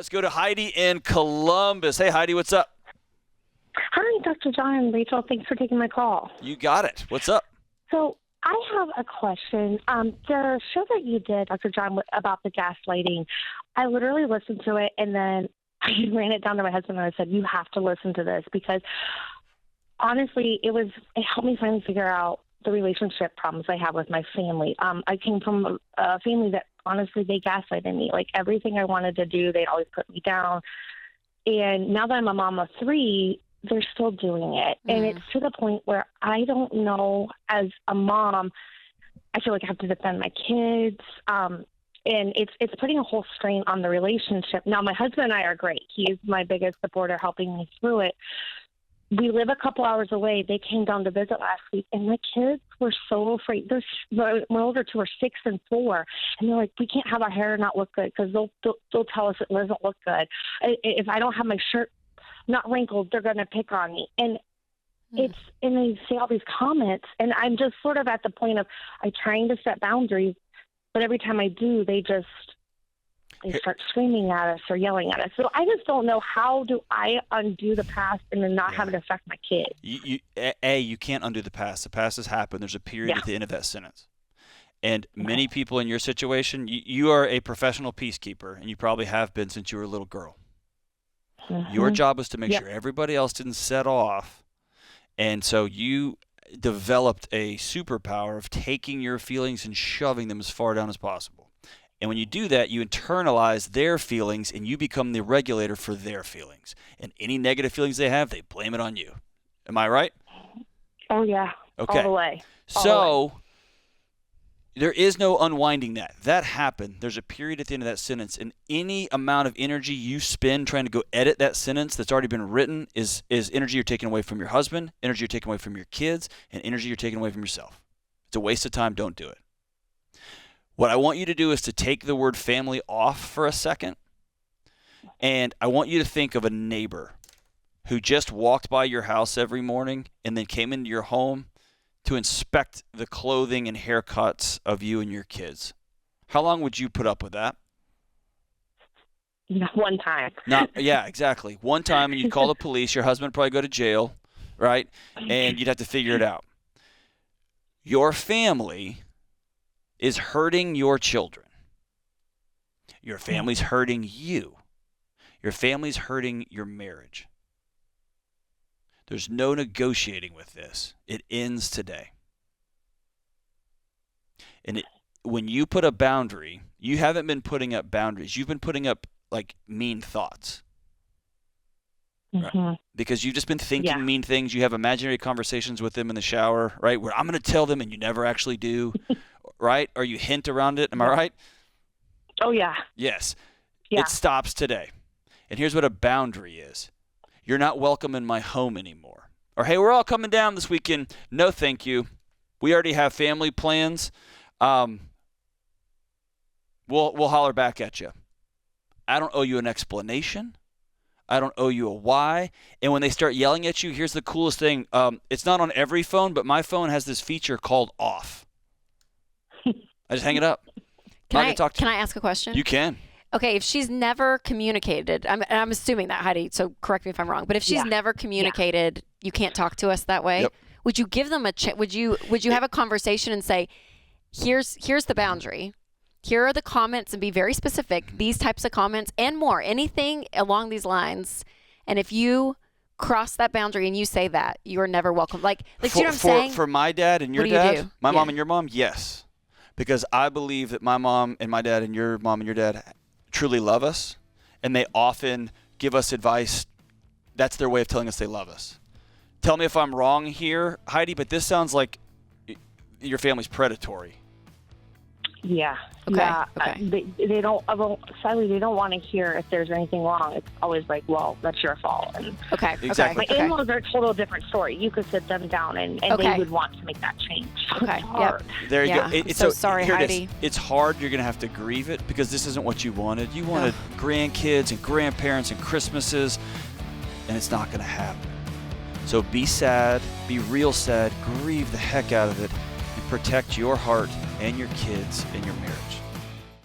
let's go to Heidi in Columbus. Hey, Heidi, what's up? Hi, Dr. John and Rachel. Thanks for taking my call. You got it. What's up? So I have a question. The show that you did, Dr. John, about the gaslighting, I literally listened to it, and then I ran it down to my husband, and I said, you have to listen to this, because honestly, it helped me finally figure out the relationship problems I have with my family. I came from a family that, honestly, they gaslighted me. Like, everything I wanted to do, they'd always put me down. And now that I'm a mom of 3, they're still doing it. And it's to the point where I don't know, as a mom, I feel like I have to defend my kids. And it's putting a whole strain on the relationship. Now, my husband and I are great. He's my biggest supporter, helping me through it. We live a couple hours away. They came down to visit last week, and my kids were so afraid. My older 2 are 6 and 4, and they're like, we can't have our hair not look good because they'll tell us it doesn't look good. If I don't have my shirt not wrinkled, they're going to pick on me. And and they say all these comments, and I'm just sort of at the point of I'm trying to set boundaries, but every time I do, they start screaming at us or yelling at us. So I just don't know, how do I undo the past and then not have it affect my kids? You can't undo the past. The past has happened. There's a period at the end of that sentence. And many people in your situation, you are a professional peacekeeper, and you probably have been since you were a little girl. Your job was to make sure everybody else didn't set off. And so you developed a superpower of taking your feelings and shoving them as far down as possible. And when you do that, you internalize their feelings, and you become the regulator for their feelings. And any negative feelings they have, they blame it on you. Am I right? Oh, yeah. Okay. All the way. There is no unwinding that. That happened. There's a period at the end of that sentence, and any amount of energy you spend trying to go edit that sentence that's already been written is energy you're taking away from your husband, energy you're taking away from your kids, and energy you're taking away from yourself. It's a waste of time. Don't do it. What I want you to do is to take the word family off for a second, and I want you to think of a neighbor who just walked by your house every morning and then came into your home to inspect the clothing and haircuts of you and your kids. How long would you put up with that? One time. Yeah, exactly. One time, and you'd call the police. Your husband would probably go to jail, right? And you'd have to figure it out. Your family is hurting your children. Your family's hurting you. Your family's hurting your marriage. There's no negotiating with this. It ends today. And when you put a boundary, you haven't been putting up boundaries. You've been putting up, like, mean thoughts. Right? Because you've just been thinking mean things. You have imaginary conversations with them in the shower, right? Where I'm going to tell them and you never actually do, right? Or you hint around it. Am I right? Oh, yeah. Yes. Yeah. It stops today. And here's what a boundary is. You're not welcome in my home anymore. Or, hey, we're all coming down this weekend. No, thank you. We already have family plans. We'll holler back at you. I don't owe you an explanation. I don't owe you a why. And when they start yelling at you, here's the coolest thing. It's not on every phone, but my phone has this feature called off. I just hang it up. Can I ask a question? You can. Okay, if she's never communicated, I'm assuming that, Heidi, so correct me if I'm wrong, but if she's never communicated, you can't talk to us that way. Yep. Would you give them would you have a conversation and say, here's the boundary. Here are the comments, and be very specific, these types of comments and more, anything along these lines. And if you cross that boundary and you say that, you are never welcome. Like do you know what I'm saying? For my dad and your dad, my mom and your mom, yes. Because I believe that my mom and my dad and your mom and your dad truly love us, and they often give us advice. That's their way of telling us they love us. Tell me if I'm wrong here, Heidi, but this sounds like your family's predatory. Yeah. Okay. Yeah. Okay. They don't. Sadly, they don't want to hear if there's anything wrong. It's always like, well, that's your fault. And okay. Exactly. My in-laws are a total different story. You could sit them down and they would want to make that change. Okay. Yep. There you go. It's so sorry, Heidi. It's hard. You're going to have to grieve it because this isn't what you wanted. You wanted grandkids and grandparents and Christmases, and it's not going to happen. So be sad. Be real sad. Grieve the heck out of it. And protect your heart and your kids and your marriage.